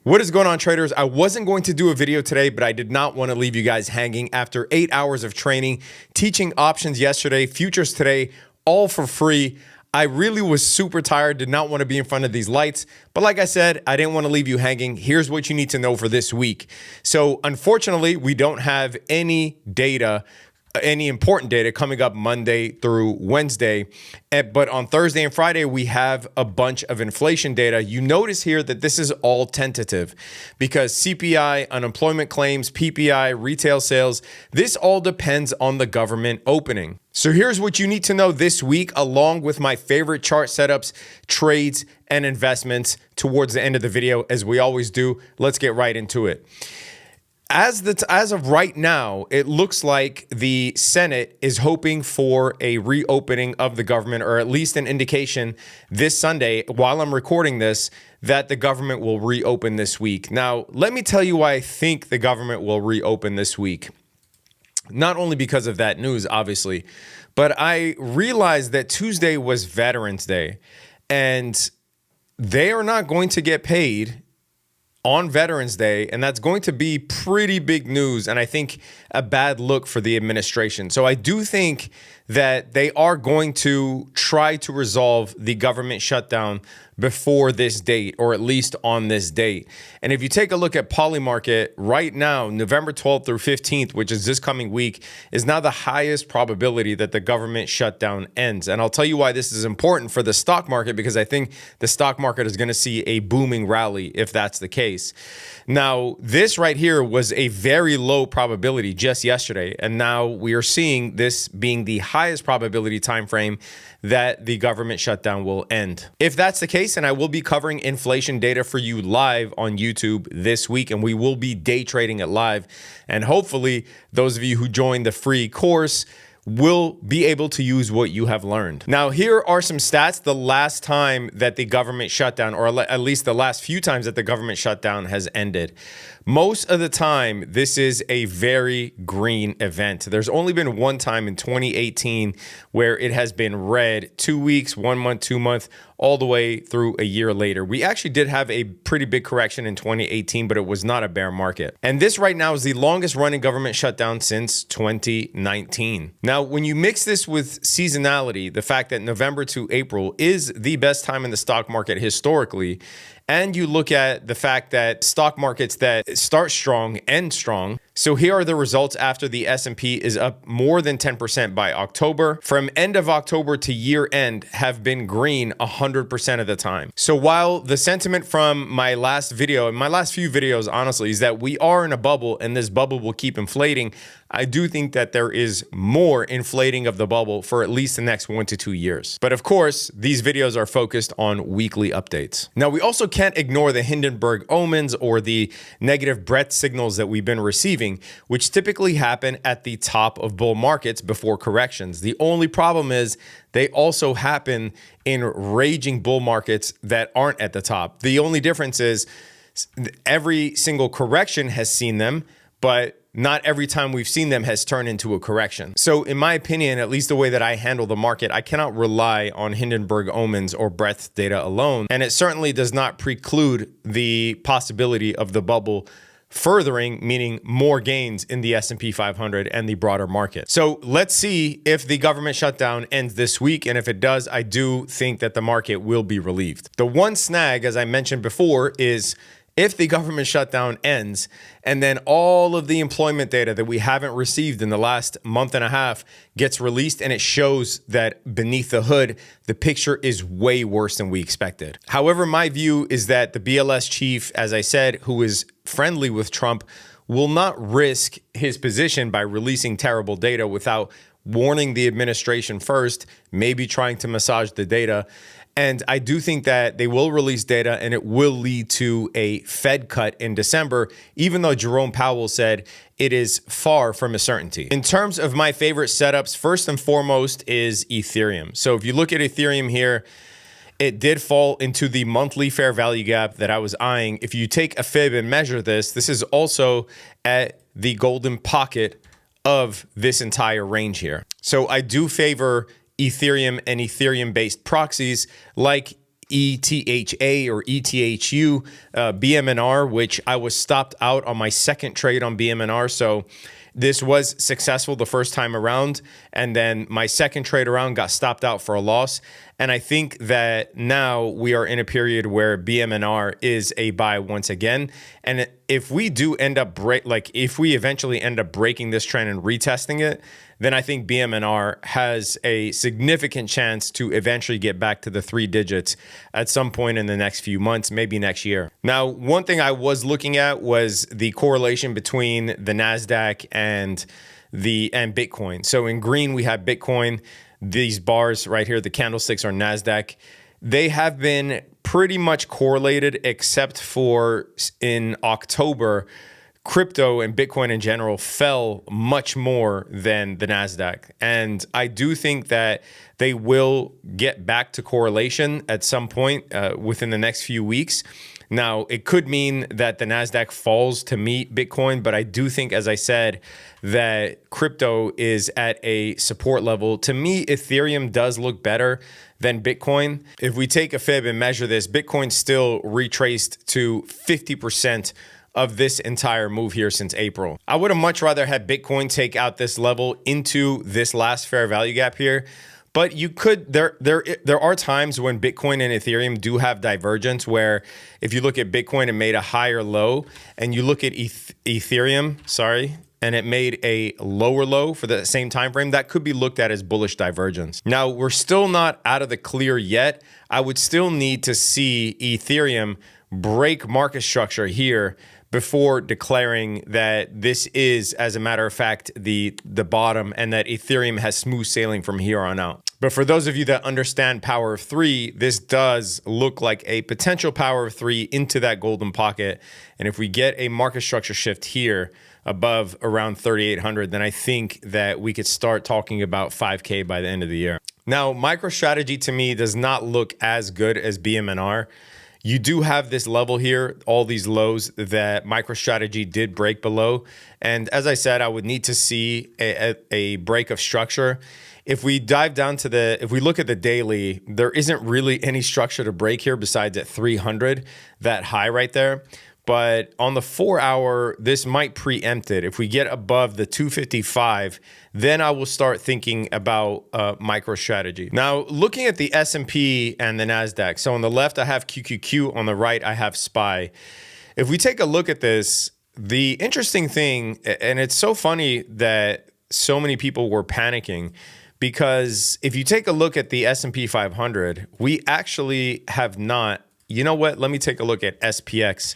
What is going on, traders? I wasn't going to do a video today, but I did not want to leave you guys hanging after 8 hours of training, teaching options yesterday, futures today, all for free. I really was super tired, did not want to be in front of these lights. But like I said, I didn't want to leave you hanging. Here's what you need to know for this week. So unfortunately, we don't have any data, any important data coming up Monday through Wednesday. But on Thursday and Friday, we have a bunch of inflation data. You notice here that this is all tentative because CPI, unemployment claims, PPI, retail sales, this all depends on the government opening. So here's what you need to know this week, along with my favorite chart setups, trades, and investments towards the end of the video, as we always do. Let's get right into it. As of right now, it looks like the Senate is hoping for a reopening of the government, or at least an indication this Sunday, while I'm recording this, that the government will reopen this week. Now, let me tell you why I think the government will reopen this week. Not only because of that news, obviously, but I realized that Tuesday was Veterans Day, and they are not going to get paid on Veterans Day, and that's going to be pretty big news, and I think a bad look for the administration. So I do think that they are going to try to resolve the government shutdown before this date, or at least on this date. And if you take a look at Polymarket right now, November 12th through 15th, which is this coming week, is now the highest probability that the government shutdown ends. And I'll tell you why this is important for the stock market, because I think the stock market is going to see a booming rally if that's the case. Now, this right here was a very low probability just yesterday, and now we are seeing this being the highest probability time frame that the government shutdown will end. If that's the case, and I will be covering inflation data for you live on YouTube this week, and we will be day trading it live. And hopefully those of you who join the free course will be able to use what you have learned. Now, here are some stats the last time that the government shutdown, or at least the last few times that the government shutdown has ended. Most of the time, this is a very green event. There's only been one time in 2018 where it has been red, 2 weeks, 1 month, 2 months, all the way through a year later. We actually did have a pretty big correction in 2018, but it was not a bear market. And this right now is the longest running government shutdown since 2019. Now, when you mix this with seasonality, the fact that November to April is the best time in the stock market historically, and you look at the fact that stock markets that start strong end strong. So here are the results after the S&P is up more than 10% by October. From end of October to year end have been green 100% of the time. So while the sentiment from my last video and my last few videos, honestly, is that we are in a bubble and this bubble will keep inflating, I do think that there is more inflating of the bubble for at least the next 1 to 2 years. But of course, these videos are focused on weekly updates. Now, we also can't ignore the Hindenburg omens or the negative breadth signals that we've been receiving, which typically happen at the top of bull markets before corrections. The only problem is they also happen in raging bull markets that aren't at the top. The only difference is every single correction has seen them, but not every time we've seen them has turned into a correction. So in my opinion, at least the way that I handle the market, I cannot rely on Hindenburg omens or breadth data alone. And it certainly does not preclude the possibility of the bubble furthering, meaning more gains in the S&P 500 and the broader market. So let's see if the government shutdown ends this week. And if it does, I do think that the market will be relieved. The one snag, as I mentioned before, is if the government shutdown ends and then all of the employment data that we haven't received in the last month and a half gets released, and it shows that beneath the hood, the picture is way worse than we expected. However, my view is that the BLS chief, as I said, who is friendly with Trump, will not risk his position by releasing terrible data without warning the administration first, maybe trying to massage the data. And I do think that they will release data and it will lead to a Fed cut in December, even though Jerome Powell said it is far from a certainty. In terms of my favorite setups, first and foremost is Ethereum. So if you look at Ethereum here, it did fall into the monthly fair value gap that I was eyeing. If you take a fib and measure this, this is also at the golden pocket of this entire range here. So I do favor Ethereum and Ethereum-based proxies like ETHA or ETHU, BMNR, which I was stopped out on my second trade on BMNR. So this was successful the first time around, and then my second trade around got stopped out for a loss. And I think that now we are in a period where BMNR is a buy once again. And if we do end up if we eventually end up breaking this trend and retesting it, then I think BMNR has a significant chance to eventually get back to the 3 digits at some point in the next few months, maybe next year. Now, one thing I was looking at was the correlation between the NASDAQ and Bitcoin. So in green, we have Bitcoin. These bars right here, the candlesticks, are NASDAQ. They have been pretty much correlated, except for in October, crypto and Bitcoin in general fell much more than the NASDAQ. And I do think that they will get back to correlation at some point within the next few weeks. Now, it could mean that the NASDAQ falls to meet Bitcoin, but I do think, as I said, that crypto is at a support level. To me, Ethereum does look better than Bitcoin. If we take a fib and measure this, Bitcoin still retraced to 50% of this entire move here since April. I would have much rather had Bitcoin take out this level into this last fair value gap here. But you could, there are times when Bitcoin and Ethereum do have divergence, where if you look at Bitcoin, it made a higher low, and you look at Ethereum, and it made a lower low for the same time frame, that could be looked at as bullish divergence. Now, we're still not out of the clear yet. I would still need to see Ethereum break market structure here before declaring that this is, as a matter of fact, the bottom, and that Ethereum has smooth sailing from here on out. But for those of you that understand power of 3, this does look like a potential power of 3 into that golden pocket. And if we get a market structure shift here above around 3,800, then I think that we could start talking about 5K by the end of the year. Now, MicroStrategy to me does not look as good as BMNR. You do have this level here, all these lows that MicroStrategy did break below. And as I said, I would need to see a break of structure. If we dive down to if we look at the daily, there isn't really any structure to break here besides at 300, that high right there. But on the 4-hour, this might preempt it. If we get above the 255, then I will start thinking about MicroStrategy. Now, looking at the S&P and the NASDAQ. So on the left, I have QQQ. On the right, I have SPY. If we take a look at this, the interesting thing, and it's so funny that so many people were panicking, because if you take a look at the S&P 500, we actually have not. You know what? Let me take a look at SPX.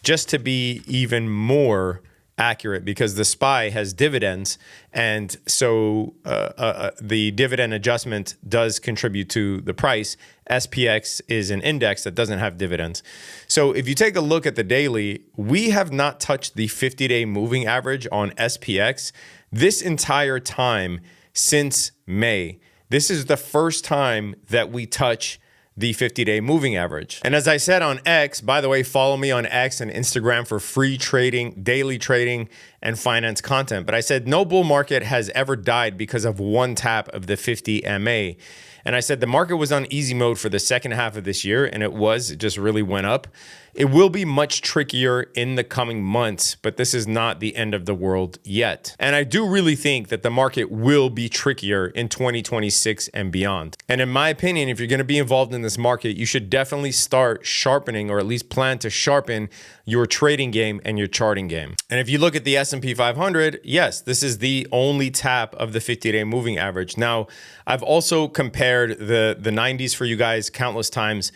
Just to be even more accurate, because the SPY has dividends, and so the dividend adjustment does contribute to the price. SPX is an index that doesn't have dividends. So if you take a look at the daily, we have not touched the 50-day moving average on SPX this entire time since May. This is the first time that we touch the 50-day moving average. And as I said on X, by the way, follow me on X and Instagram for free trading, daily trading, and finance content. But I said no bull market has ever died because of one tap of the 50 MA. And I said the market was on easy mode for the second half of this year, and it just really went up. It will be much trickier in the coming months, but this is not the end of the world yet. And I do really think that the market will be trickier in 2026 and beyond. And in my opinion, if you're going to be involved in this market, you should definitely start sharpening, or at least plan to sharpen, your trading game and your charting game. And if you look at the S&P 500, yes, this is the only tap of the 50-day moving average. Now, I've also compared the 90s for you guys countless times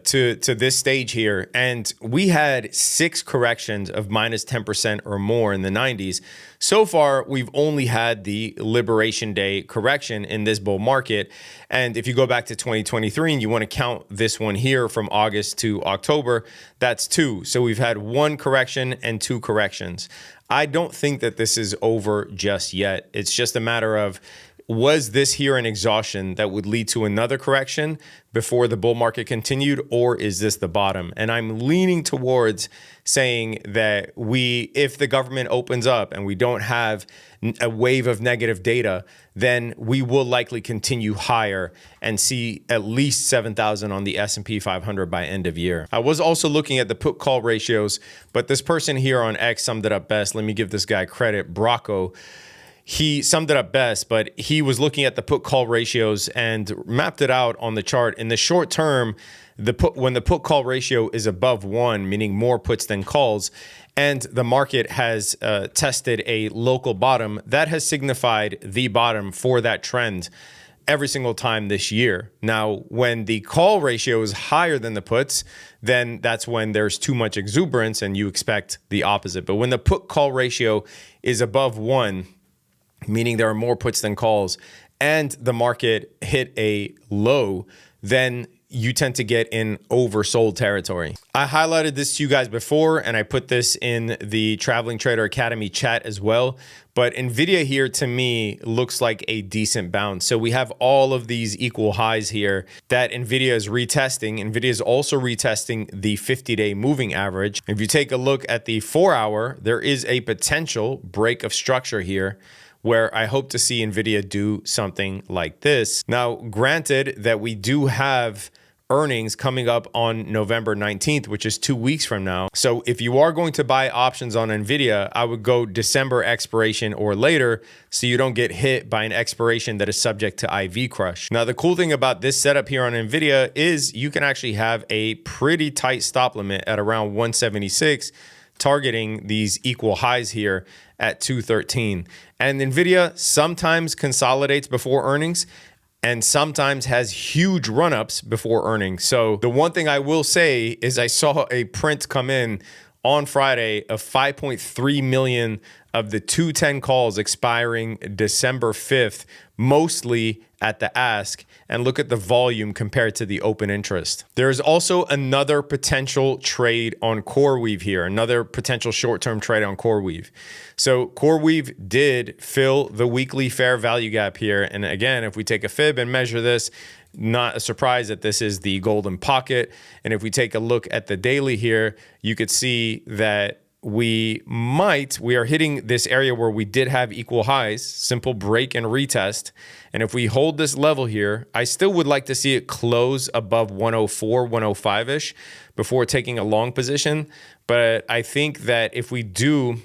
to this stage here. And we had 6 corrections of minus 10% or more in the 90s. So far, we've only had the Liberation Day correction in this bull market. And if you go back to 2023 and you want to count this one here from August to October, that's 2. So we've had 1 correction and 2 corrections. I don't think that this is over just yet. It's just a matter of was this here an exhaustion that would lead to another correction before the bull market continued, or is this the bottom? And I'm leaning towards saying that if the government opens up and we don't have a wave of negative data, then we will likely continue higher and see at least 7,000 on the S&P 500 by end of year. I was also looking at the put call ratios, but this person here on X summed it up best. Let me give this guy credit, Brocco. He summed it up best, but he was looking at the put call ratios and mapped it out on the chart. In the short term, when the put call ratio is above 1, meaning more puts than calls, and the market has tested a local bottom, that has signified the bottom for that trend every single time this year. Now, when the call ratio is higher than the puts, then that's when there's too much exuberance and you expect the opposite. But when the put call ratio is above 1, meaning there are more puts than calls, and the market hit a low, then you tend to get in oversold territory. I highlighted this to you guys before, and I put this in the Traveling Trader Academy chat as well. But Nvidia here, to me, looks like a decent bounce. So we have all of these equal highs here that Nvidia is retesting. Nvidia is also retesting the 50-day moving average. If you take a look at the 4-hour, there is a potential break of structure here, where I hope to see Nvidia do something like this. Now, granted that we do have earnings coming up on November 19th, which is 2 weeks from now. So if you are going to buy options on Nvidia, I would go December expiration or later so you don't get hit by an expiration that is subject to IV crush. Now, the cool thing about this setup here on Nvidia is you can actually have a pretty tight stop limit at around 176, targeting these equal highs here at 213. And Nvidia sometimes consolidates before earnings and sometimes has huge run-ups before earnings. So the one thing I will say is I saw a print come in on Friday of 5.3 million of the 210 calls expiring December 5th, mostly at the ask, and look at the volume compared to the open interest. There's also another potential trade on Coreweave here, another potential short-term trade on Coreweave. So Coreweave did fill the weekly fair value gap here. And again, if we take a fib and measure this, not a surprise that this is the golden pocket. And if we take a look at the daily here, you could see that we are hitting this area where we did have equal highs, simple break and retest. And if we hold this level here, I still would like to see it close above 104, 105-ish before taking a long position. But I think that if we do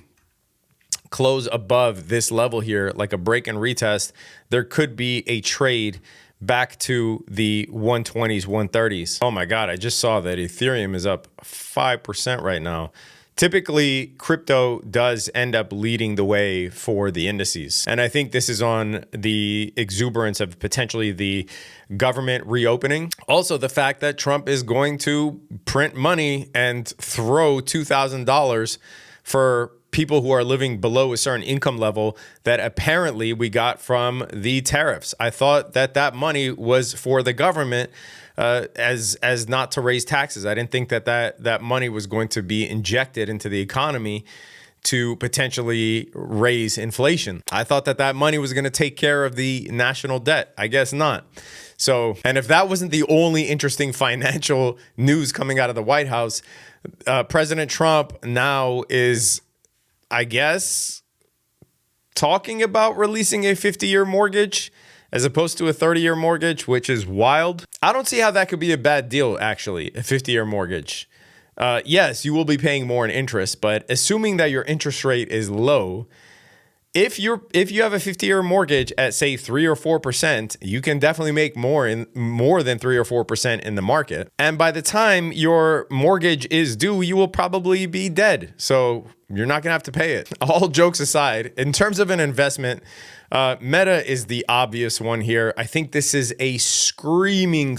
close above this level here, like a break and retest, there could be a trade back to the 120s, 130s. Oh my God, I just saw that Ethereum is up 5% right now. Typically, crypto does end up leading the way for the indices. And I think this is on the exuberance of potentially the government reopening. Also, the fact that Trump is going to print money and throw $2,000 for people who are living below a certain income level that apparently we got from the tariffs. I thought that money was for the government as not to raise taxes. I didn't think that money was going to be injected into the economy to potentially raise inflation. I thought that money was going to take care of the national debt. I guess not. So, and if that wasn't the only interesting financial news coming out of the White House, President Trump now is, I guess, talking about releasing a 50-year mortgage as opposed to a 30-year mortgage, which is wild. I don't see how that could be a bad deal, actually, a 50-year mortgage. Yes, you will be paying more in interest, but assuming that your interest rate is low, if you have a 50-year mortgage at, say, 3 or 4%, you can definitely make more than 3 or 4% in the market. And by the time your mortgage is due, you will probably be dead. So you're not going to have to pay it. All jokes aside, in terms of an investment, Meta is the obvious one here. I think this is a screaming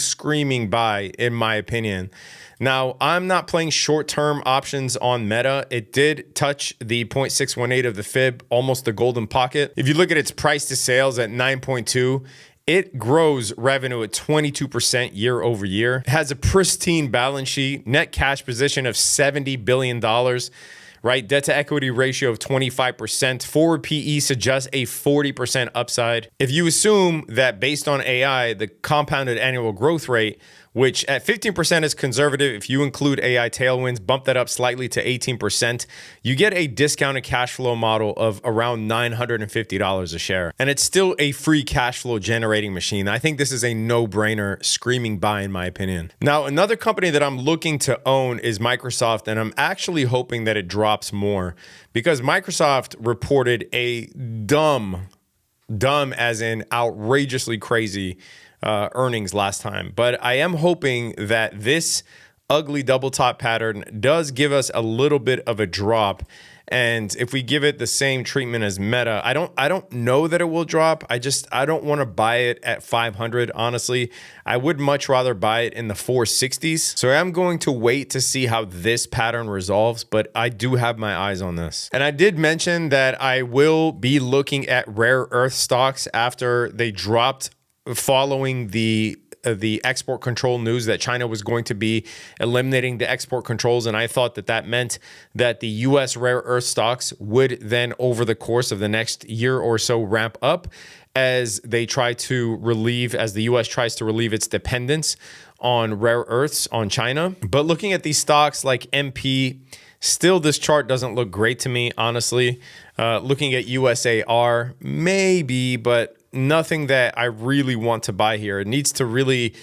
buy, in my opinion. Now, I'm not playing short-term options on Meta. It did touch the 0.618 of the fib, almost the golden pocket. If you look at its price to sales at 9.2, it grows revenue at 22% year over year. It has a pristine balance sheet, net cash position of $70 billion. right? Debt to equity ratio of 25%. Forward PE suggests a 40% upside. If you assume that based on AI, the compounded annual growth rate, which at 15% is conservative, if you include AI tailwinds, bump that up slightly to 18%, you get a discounted cash flow model of around $950 a share. And it's still a free cash flow generating machine. I think this is a no-brainer, screaming buy in my opinion. Now, another company that I'm looking to own is Microsoft, and I'm actually hoping that it drops more because Microsoft reported a dumb as in outrageously crazy earnings last time. But I am hoping that this ugly double top pattern does give us a little bit of a drop. And if we give it the same treatment as Meta, I don't know that it will drop. I don't want to buy it at 500. Honestly, I would much rather buy it in the 460s. So I'm going to wait to see how this pattern resolves, but I do have my eyes on this. And I did mention that I will be looking at rare earth stocks after they dropped following the export control news that China was going to be eliminating the export controls. And I thought that that meant that the US rare earth stocks would then, over the course of the next year or so, ramp up as they try to relieve, as the US tries to relieve its dependence on rare earths on China. But looking at these stocks like MP, still this chart doesn't look great to me, honestly. Looking at USAR, maybe, but nothing that I really want to buy here. It needs to really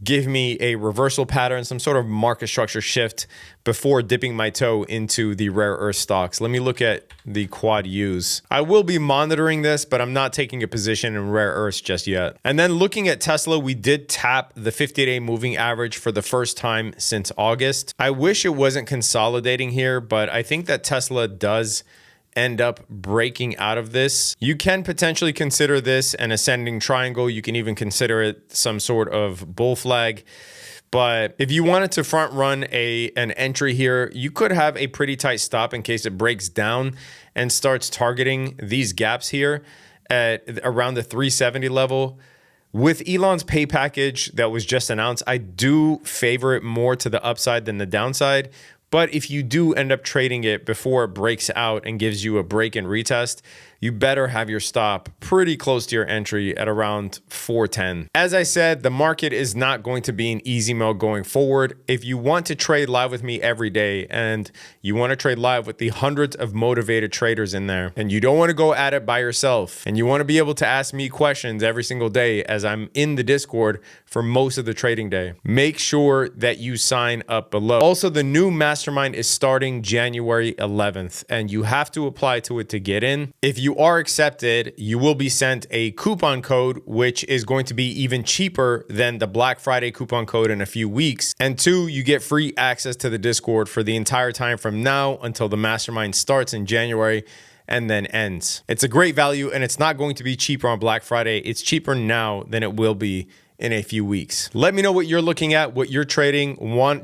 give me a reversal pattern, some sort of market structure shift before dipping my toe into the rare earth stocks. Let me look at the quad U's. I will be monitoring this, but I'm not taking a position in rare earths just yet. And then looking at Tesla, we did tap the 50-day moving average for the first time since August. I wish it wasn't consolidating here, but I think that Tesla does end up breaking out of this. You can potentially consider this an ascending triangle. You can even consider it some sort of bull flag. But if you wanted to front run an entry here, you could have a pretty tight stop in case it breaks down and starts targeting these gaps here at around the 370 level. With Elon's pay package that was just announced, I do favor it more to the upside than the downside. But if you do end up trading it before it breaks out and gives you a break and retest, you better have your stop pretty close to your entry at around 410. As I said, the market is not going to be in easy mode going forward. If you want to trade live with me every day and you want to trade live with the hundreds of motivated traders in there, and you don't want to go at it by yourself, and you want to be able to ask me questions every single day as I'm in the Discord for most of the trading day, make sure that you sign up below. Also, the new mastermind is starting January 11th, and you have to apply to it to get in. If you are accepted, you will be sent a coupon code, which is going to be even cheaper than the Black Friday coupon code in a few weeks. And 2, you get free access to the Discord for the entire time from now until the mastermind starts in January and then ends. It's a great value, and it's not going to be cheaper on Black Friday. It's cheaper now than it will be in a few weeks. Let me know what you're looking at, what you're trading.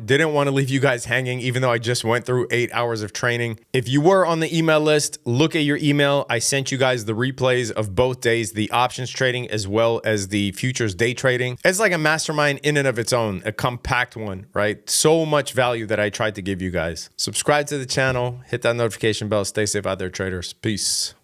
Didn't want to leave you guys hanging, even though I just went through 8 hours of training. If you were on the email list, look at your email. I sent you guys the replays of both days, the options trading as well as the futures day trading. It's like a mastermind in and of its own, a compact one, right? So much value that I tried to give you guys. Subscribe to the channel, hit that notification bell. Stay safe out there, traders. Peace.